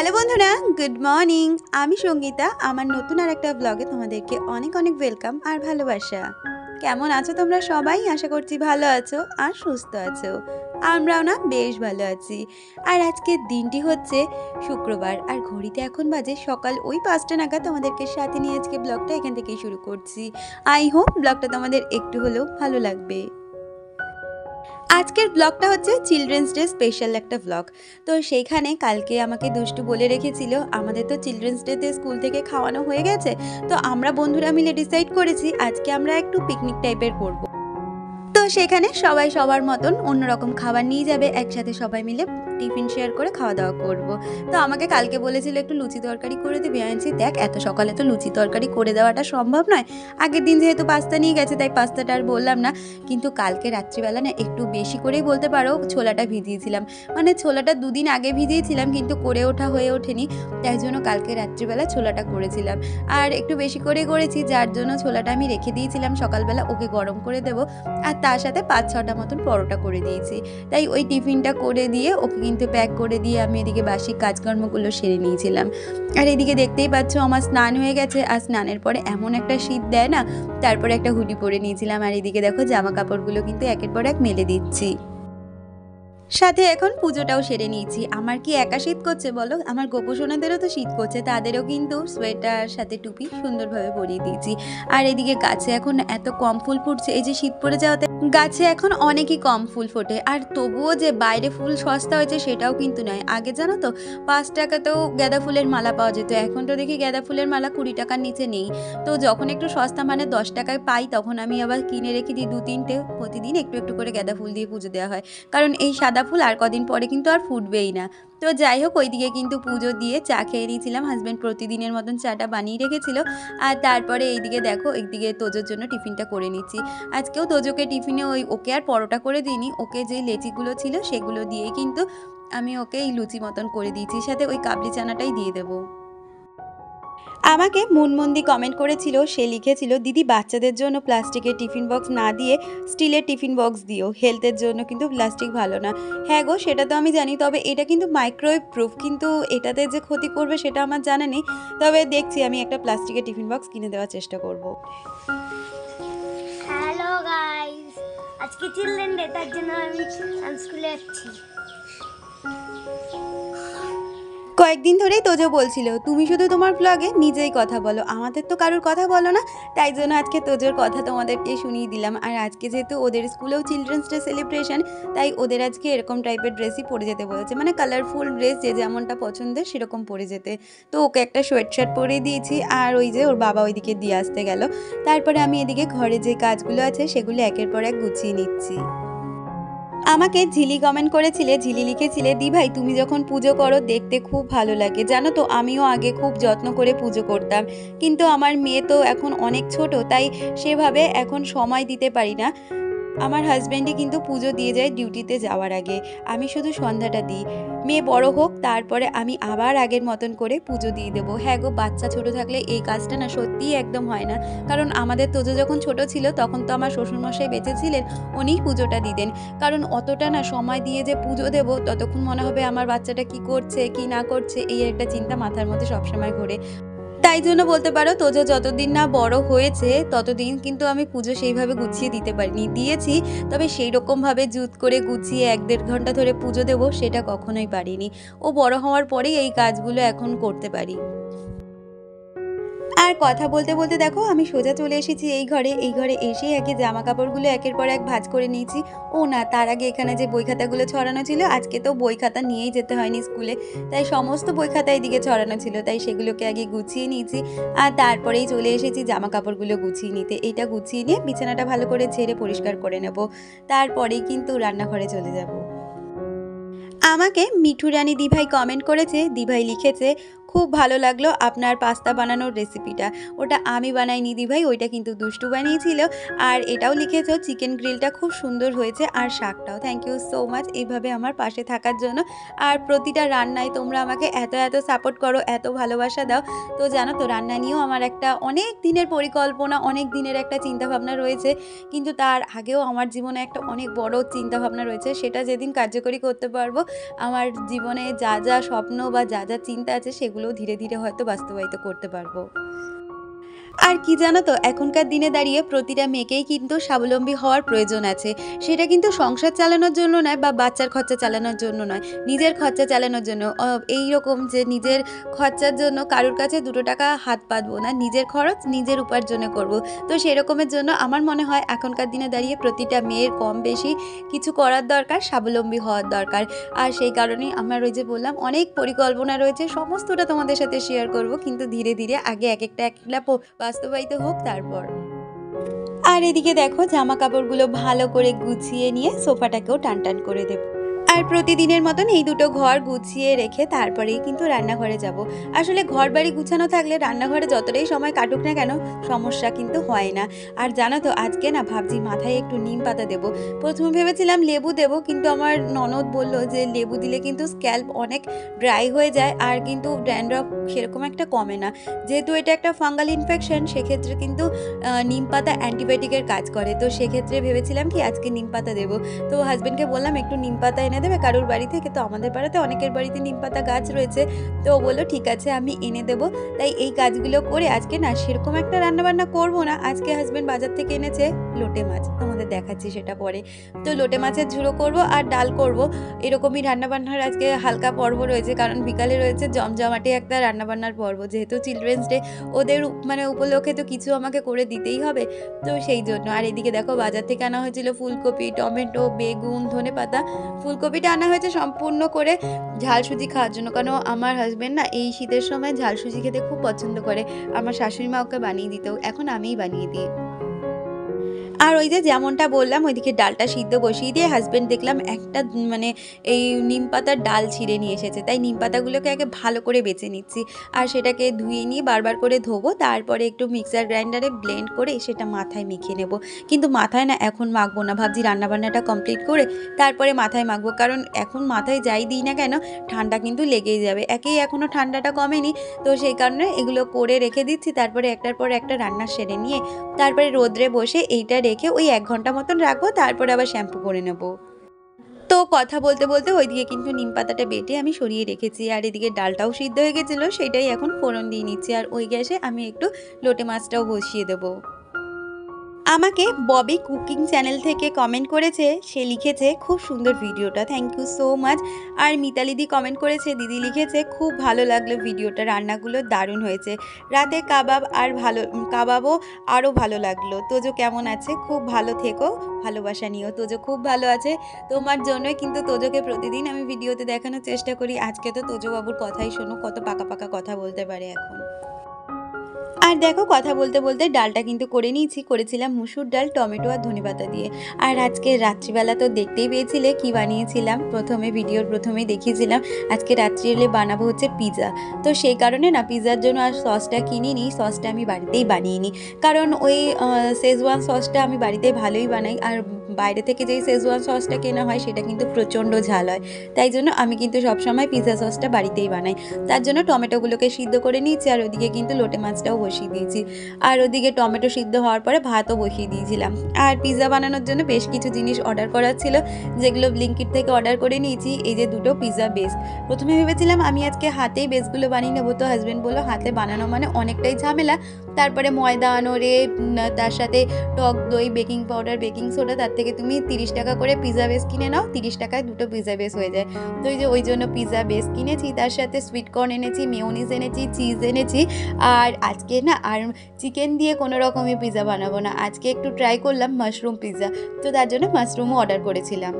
Hello বন্ধুরা, good morning. আমি সঙ্গীতা। আমার নতুন আর একটা ব্লগে তোমাদেরকে অনেক অনেক ওয়েলকাম আর ভালোবাসা। কেমন আছো তোমরা সবাই? আশা করছি ভালো আছো আর সুস্থ আছো। আমরাও না বেশ ভালো আছি। আর আজকের দিনটি হচ্ছে শুক্রবার, আর ঘড়িতে এখন বাজে সকাল ওই 5টা নাগাদ। তোমাদেরকে সাথে নিয়ে আজকে ব্লগটা এখান থেকেই শুরু করছি। আই হোপ ব্লগটা তোমাদের একটু হলেও ভালো লাগবে। আজকের ব্লগটা হচ্ছে চিলড্রেন্স ডে স্পেশাল একটা ব্লগ। তো সেইখানে কালকে আমাকে দুষ্টু বলে রেখেছিল, আমাদের তো চিলড্রেন্স ডেতে স্কুল থেকে খাওয়ানো হয়ে গেছে, তো আমরা বন্ধুরা মিলে ডিসাইড করেছি আজকে আমরা একটু পিকনিক টাইপের করব। তো সেখানে সবাই সবার মতন অন্যরকম খাবার নিয়ে যাবে, একসাথে সবাই মিলে টিফিন শেয়ার করে খাওয়া দাওয়া করব। তো আমাকে কালকে বলেছিল একটু লুচি তরকারি করে দিবি। আমি বলছি দেখ এত সকালে তো লুচি তরকারি করে দেওয়াটা সম্ভব নয়, আগের দিন যেহেতু পাস্তা নিয়ে গেছে তাই পাস্তাটা আর বললাম না। কিন্তু কালকে রাত্রিবেলা না একটু বেশি করেই বলতে পারো ছোলাটা ভিজিয়েছিলাম, মানে ছোলাটা দুদিন আগে ভিজিয়েছিলাম কিন্তু করে ওঠা হয়ে ওঠেনি, তাই জন্য কালকে রাত্রিবেলা ছোলাটা করেছিলাম। আর একটু বেশি করে করেছি, যার জন্য ছোলাটা আমি রেখে দিয়েছিলাম সকালবেলা ওকে গরম করে দেবো। আর তার সাথে 5-6টা মতন পরোটা করে দিয়েছি। তাই ওই টিফিনটা করে দিয়ে ওকে কিন্তু প্যাক করে দিয়ে আমি এদিকে বাসি কাজকর্মগুলো সেরে নিয়েছিলাম। আর এদিকে দেখতেই পাচ্ছ আমার স্নান হয়ে গেছে, আর স্নানের পরে এমন একটা শীত দেয় না, তারপরে একটা হুডি পরে নিয়েছিলাম। আর এদিকে দেখো জামা কাপড়গুলো কিন্তু একের পর এক মেলে দিচ্ছি, সাথে এখন পুজোটাও সেরে নিয়েছি। আমার কি একা শীত করছে বলো? আমার গোপসোনাদেরও তো শীত করছে, তাদেরও কিন্তু সোয়েটার সাথে টুপি সুন্দরভাবে পরিয়ে দিয়েছি। আর এদিকে গাছে এখন এত কম ফুল ফুটছে, এই যে শীত পড়ে যাওয়াতে গাছে এখন অনেকই কম ফুল ফোটে। আর তবুও যে বাইরে ফুল সস্তা হয়েছে সেটাও কিন্তু নয়। আগে জানো তো 5 টাকাতেও গাঁদা ফুলের মালা পাওয়া যেত, এখন তো দেখি গাঁদা ফুলের মালা 20 টাকার নিচে নেই। তো যখন একটু সস্তা মানে 10 টাকায় পাই, তখন আমি আবার কিনে রেখে দিই 2-3টে। প্রতিদিন একটু একটু করে গাঁদা ফুল দিয়ে পুজো দেওয়া হয়, কারণ এই সাদা ফুল আর কদিন পরে কিন্তু আর ফুটবেই না। তো যাই হোক, ওইদিকে কিন্তু পুজো দিয়ে চা খেয়ে নিয়েছিলাম। হাজব্যান্ড প্রতিদিনের মতন চাটা বানিয়ে রেখেছিল। আর তারপরে এইদিকে দেখো, এইদিকে তোজোর জন্য টিফিনটা করে নিচ্ছি। আজকেও তোজোকে টিফিনে ওকে আর পরোটা করে দিইনি, ওকে যে লেচিগুলো ছিল সেগুলো দিয়েই কিন্তু আমি ওকে এই লুচি মতন করে দিয়েছি, সাথে ওই কাবলি চানাটাই দিয়ে দেবো। আমাকে মুনমন্দি কমেন্ট করেছিল, সে লিখেছিল দিদি বাচ্চাদের জন্য প্লাস্টিকের টিফিন বক্স না দিয়ে স্টিলের টিফিন বক্স দিও, হেলথের জন্য কিন্তু প্লাস্টিক ভালো না। হ্যাঁ গো, সেটা তো আমি জানি, তবে এটা কিন্তু মাইক্রোওয়েভ প্রুফ, কিন্তু এটাতে যে ক্ষতি করবে সেটা আমার জানা নেই। তবে দেখছি আমি একটা প্লাস্টিকের টিফিন বক্স কিনে দেওয়ার চেষ্টা করব। হ্যালো গাইস, আজকে চিলড্রেন ডে, তার জন্য আমি স্কুলে যাচ্ছি। কয়েকদিন ধরেই তোজো বলছিল তুমি শুধু তোমার ব্লগে নিজেই কথা বলো, আমাদের তো কারোর কথা বলো না। তাই জন্য আজকে তোজোর কথা তোমাদেরকে শুনিয়ে দিলাম। আর আজকে যেহেতু ওদের স্কুলেও চিলড্রেন্স ডে সেলিব্রেশন, তাই ওদের আজকে এরকম টাইপের ড্রেসই পরে যেতে বলেছে, মানে কালারফুল ড্রেস, যে যেমনটা পছন্দের সেরকম পরে যেতে। তো ওকে একটা সোয়েট শার্ট পরিয়ে দিয়েছি, আর ওই যে ওর বাবা ওইদিকে দিয়ে আসতে গেল। তারপরে আমি এদিকে ঘরে যে কাজগুলো আছে সেগুলো একের পর এক গুছিয়ে নিচ্ছি। আমাকে ঝিলি কমেন্ট করেছিলে, ঝিলি লিখেছিলে দি ভাই তুমি যখন পুজো করো দেখতে খুব ভালো লাগে। জানো তো আমিও আগে খুব যত্ন করে পুজো করতাম, কিন্তু আমার মেয়ে তো এখন অনেক ছোট, তাই সেভাবে এখন সময় দিতে পারি না। আমার হাজব্যান্ডই কিন্তু পুজো দিয়ে যায় ডিউটিতে যাওয়ার আগে, আমি শুধু সন্ধ্যাটা দিই। মেয়ে বড় হোক, তারপরে আমি আবার আগের মতন করে পুজো দিয়ে দেবো। হ্যাঁ গো, বাচ্চা ছোট থাকলে এই কাজটা না সত্যিই একদম হয় না। কারণ আমাদের তোজো যখন ছোট ছিল তখন তো আমার শ্বশুরমশাই বেঁচে ছিলেন, উনিই পুজোটা দিতেন। কারণ অতটা না সময় দিয়ে যে পুজো দেবো, ততক্ষণ মনে হবে আমার বাচ্চাটা কি করছে কি না করছে, এই একটা চিন্তা মাথার মধ্যে সবসময় ঘোরে। তাই জন্য বলতে পারো তোজো যতদিন না বড় হয়েছে ততদিন কিন্তু আমি পুজো সেইভাবে গুছিয়ে দিতে পারিনি। দিয়েছি, তবে সেই রকমভাবে জুত করে গুছিয়ে 1-1.5 ঘন্টা ধরে পুজো দেবো সেটা কখনোই পারিনি। ও বড় হওয়ার পরেই এই কাজগুলো এখন করতে পারি। আর কথা বলতে বলতে দেখো আমি সোজা চলে এসেছি এই ঘরে এসেই আগে জামা কাপড়গুলো একের পর এক ভাঁজ করে নিয়েছি। ও না, তার আগে এখানে যে বই খাতাগুলো ছড়ানো ছিল, আজকে তো বই খাতা নিয়েই যেতে হয়নি স্কুলে, তাই সমস্ত বই খাতা এদিকে ছড়ানো ছিল, তাই সেগুলোকে আগে গুছিয়ে নিয়েছি। আর তারপরেই চলে এসেছি জামা কাপড়গুলো গুছিয়ে নিতে। এটা গুছিয়ে নিয়ে বিছানাটা ভালো করে ঝেড়ে পরিষ্কার করে নেব, তারপরেই কিন্তু রান্নাঘরে চলে যাব। আমাকে মিঠু রানী দিভাই কমেন্ট করেছে, দিভাই লিখেছে খুব ভালো লাগলো আপনার পাস্তা বানানোর রেসিপিটা। ওটা আমি বানাইনি দিভাই, ওইটা কিন্তু দুষ্টু বানিয়েছিল। আর এটাও লিখেছো চিকেন গ্রিলটা খুব সুন্দর হয়েছে, আর শাকটাও। থ্যাংক ইউ সো মাচ এইভাবে আমার পাশে থাকার জন্য। আর প্রতিটা রান্নায় তোমরা আমাকে এত এত সাপোর্ট করো, এত ভালোবাসা দাও। তো জানো তো, রান্না নিয়েও আমার একটা অনেক দিনের পরিকল্পনা, অনেক দিনের একটা চিন্তাভাবনা রয়েছে। কিন্তু তার আগেও আমার জীবনে একটা অনেক বড় চিন্তাভাবনা রয়েছে, সেটা যেদিন কার্যকরী করতে পারবো, আমার জীবনে যা যা স্বপ্ন বা যা যা চিন্তা আছে সেগুলোও ধীরে ধীরে হয়তো বাস্তবায়িত করতে পারবো। আর কি জানো তো, এখনকার দিনে দাঁড়িয়ে প্রতিটা মেয়েকেই কিন্তু স্বাবলম্বী হওয়ার প্রয়োজন আছে। সেটা কিন্তু সংসার চালানোর জন্য নয় বা বাচ্চার খরচা চালানোর জন্য নয়, নিজের খরচা চালানোর জন্য। এই রকম যে নিজের খরচার জন্য কারোর কাছে 2 টাকা হাত পাতবো না, নিজের খরচ নিজের উপার্জনে করব। তো সেরকমের জন্য আমার মনে হয় এখনকার দিনে দাঁড়িয়ে প্রতিটা মেয়ের কম বেশি কিছু করার দরকার, স্বাবলম্বী হওয়ার দরকার। আর সেই কারণেই আমার ওই যে বললাম অনেক পরিকল্পনা রয়েছে, সমস্তটা তোমাদের সাথে শেয়ার করব, কিন্তু ধীরে ধীরে আগে এক একটা বাস্তবায়িত হোক তারপর। আর এদিকে দেখো জামা কাপড়গুলো ভালো করে গুছিয়ে নিয়ে সোফাটাকেও টান টান করে দেব। আর প্রতিদিনের মতন এই দুটো ঘর গুছিয়ে রেখে তারপরেই কিন্তু রান্নাঘরে যাব। আসলে ঘর বাড়ি গুছানো থাকলে রান্নাঘরে যতটাই সময় কাটুক না কেন, সমস্যা কিন্তু হয় না। আর জানো তো, আজকে না ভাবছি মাথায় একটু নিম পাতা দেবো। প্রথমে ভেবেছিলাম লেবু দেবো, কিন্তু আমার ননদ বলল যে লেবু দিলে কিন্তু স্ক্যাল্প অনেক ড্রাই হয়ে যায়, আর কিন্তু ড্যান্ড্রফ সেরকম একটা কমে না। যেহেতু এটা একটা ফাঙ্গাল ইনফেকশন, সেক্ষেত্রে কিন্তু নিম পাতা অ্যান্টিবায়োটিকের কাজ করে। তো সেক্ষেত্রে ভেবেছিলাম কি আজকে নিম পাতা দেবো। তো হাজব্যান্ডকে বললাম একটু নিম পাতা এনে দেবে কারোর বাড়ি থেকে। তো আমাদের পাড়াতে অনেকের বাড়িতে নিম পাতা গাছ রয়েছে। তো ও বললো ঠিক আছে আমি এনে দেবো। তাই এই কাজগুলো করে আজকে না সেরকম একটা রান্নাবান্না করবো না। আজকে হাজব্যান্ড বাজার থেকে এনেছে লোটে মাছ, তোমাদের দেখাচ্ছি সেটা পরে। তো লোটে মাছের ঝুড়ো করব আর ডাল করব, এরকমই রান্নাবান্নার আজকে হালকা পর্ব রয়েছে। কারণ বিকালে রয়েছে জমজমাটে একটা রান্নাবান্নার পর্ব, যেহেতু চিলড্রেন্স ডে, ওদের মানে উপলক্ষে তো কিছু আমাকে করে দিতেই হবে। তো সেই জন্য। আর এদিকে দেখো বাজার থেকে আনা হয়েছিল ফুলকপি, টমেটো, বেগুন, ধনেপাতা। ফুলকপিটা আনা হয়েছে সম্পূর্ণ করে ঝাল সুজি খাওয়ার জন্য, কারণ আমার হাজব্যান্ড না এই শীতের সময় ঝাল সুজি খেতে খুব পছন্দ করে। আমার শাশুড়ি মা ওকে বানিয়ে দিত, এখন আমিই বানিয়ে দিই। আর ওই যে যেমনটা বললাম, ওইদিকে ডালটা সিদ্ধ বসিয়ে দিয়ে হাজব্যান্ড দেখলাম একটা মানে এই নিম পাতার ডাল ছিঁড়ে নিয়ে এসেছে। তাই নিম পাতাগুলোকে আগে ভালো করে বেছে নিচ্ছি, আর সেটাকে ধুয়ে নিয়ে বারবার করে ধোবো। তারপরে একটু মিক্সার গ্রাইন্ডারে ব্লেন্ড করে সেটা মাথায় মেখে নেব। কিন্তু মাথায় না এখন মাখবো না, ভাবছি রান্নাবান্নাটা কমপ্লিট করে তারপরে মাথায় মাখবো। কারণ এখন মাথায় যাই দিই না কেন, ঠান্ডা কিন্তু লেগেই যাবে। একেই এখনও ঠান্ডাটা কমেনি, তো সেই কারণে এগুলো করে রেখে দিচ্ছি। তারপরে একটার পর একটা রান্না সেরে নিয়ে তারপরে রোদ্রে বসে এইটা রেখে ওই 1 ঘন্টা মতন রাখবো, তারপরে আবার শ্যাম্পু করে নেব। তো কথা বলতে বলতে ওইদিকে কিন্তু নিম পাতাটা বেটে আমি সরিয়ে রেখেছি, আর এদিকে ডালটাও সিদ্ধ হয়ে গেছিলো, সেটাই এখন ফোড়ন দিয়ে নিচ্ছি। আর ওই গ্যাসে আমি একটু লোটে মাছটাও বসিয়ে দেবো। আমাকে ববি কুকিং চ্যানেল থেকে কমেন্ট করেছে, সে লিখেছে খুব সুন্দর ভিডিওটা, থ্যাংক ইউ সো মাচ। আর মিতালিদি কমেন্ট করেছে, দিদি লিখেছে খুব ভালো লাগলো ভিডিওটা, রান্নাগুলো দারুণ হয়েছে, রাতে কাবাবও আরও ভালো লাগলো। তোজো কেমন আছে? খুব ভালো থেকো, ভালোবাসা নিও। তোজো খুব ভালো আছে, তোমার জন্যই কিন্তু তোজোকে প্রতিদিন আমি ভিডিওতে দেখানোর চেষ্টা করি। আজকে তো তোজো বাবুর কথাই শোনো, কত পাকা পাকা কথা বলতে পারে এখন। আর দেখো কথা বলতে বলতে ডালটা কিন্তু করে নিয়েছি, করেছিলাম মুসুর ডাল, টমেটো আর ধনেপাতা দিয়ে। আর আজকে রাত্রিবেলা তো দেখতেই পেয়েছিলে কি বানিয়েছিলাম, ভিডিওর প্রথমেই দেখিয়েছিলাম। আজকে রাত্রিবেলা বানাবো হচ্ছে পিৎজা। তো সেই কারণে না পিৎজার জন্য আর সসটা কিনিনি, সসটা আমি বাড়িতেই বানিয়ে নিই। কারণ ওই শেজওয়ান সসটা আমি বাড়িতে ভালোই বানাই, আর বাইরে থেকে যেই শেজওয়ান সসটা কেনা হয় সেটা কিন্তু প্রচণ্ড ঝাল হয়। তাই জন্য আমি কিন্তু সবসময় পিৎজা সসটা বাড়িতেই বানাই। তার জন্য টমেটোগুলোকে সিদ্ধ করে নিয়েছি, আর ওদিকে কিন্তু লোটে মাছটাও বসিয়ে দিয়েছি। আর ওদিকে টমেটো সিদ্ধ হওয়ার পরে ভাতও বসিয়ে দিয়েছিলাম। আর পিৎজা বানানোর জন্য বেশ কিছু জিনিস অর্ডার করার ছিল, যেগুলো ব্লিঙ্কিট থেকে অর্ডার করে নিয়েছি। এই যে 2টো পিৎজা বেস। প্রথমে ভেবেছিলাম আমি আজকে হাতেই বেসগুলো বানিয়ে নেবো, তো হাজব্যান্ড বললো হাতে বানানো মানে অনেকটাই ঝামেলা। তারপরে ময়দা আনো রে, তার সাথে টক দই, বেকিং পাউডার, বেকিং সোডা, তার থেকে তুমি 30 টাকা করে পিৎজা বেস কিনে নাও, 30 টাকায় 2টো পিৎজা বেস হয়ে যায়। তো ওই জন্য পিৎজা বেস কিনেছি, তার সাথে সুইট কর্ন এনেছি, মেয়োনিজ এনেছি, চিজ এনেছি। আর আজকে না আর চিকেন দিয়ে কোনো রকমই পিৎজা বানাবো না, আজকে একটু ট্রাই করলাম মাশরুম পিৎজা, তো তার জন্য মাশরুমও অর্ডার করেছিলাম।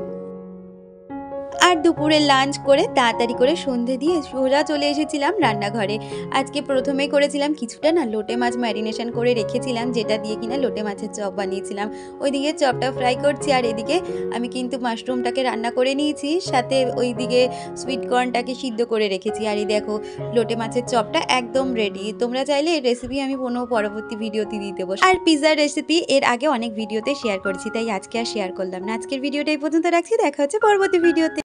আর দুপুরে লাঞ্চ করে তাড়াতাড়ি করে সন্ধে দিয়ে সোজা চলে এসেছিলাম রান্নাঘরে। আজকে প্রথমেই করেছিলাম কিছুটা না লোটে মাছ ম্যারিনেশন করে রেখেছিলাম, যেটা দিয়ে কিনা লোটে মাছের চপ বানিয়েছিলাম। ওইদিকে চপটা ফ্রাই করছি আর এদিকে আমি কিন্তু মাশরুমটাকে রান্না করে নিয়েছি, সাথে ওইদিকে সুইট কর্নটাকে সিদ্ধ করে রেখেছি। আর এই দেখো লোটে মাছের চপটা একদম রেডি। তোমরা চাইলে এই রেসিপি আমি কোনো পরবর্তী ভিডিওতে দিয়ে দেবো। আর পিৎজার রেসিপি এর আগে অনেক ভিডিওতে শেয়ার করেছি, তাই আজকে আর শেয়ার করলাম না। আজকের ভিডিওটা এই পর্যন্ত রাখছি, দেখা হচ্ছে পরবর্তী ভিডিওতে।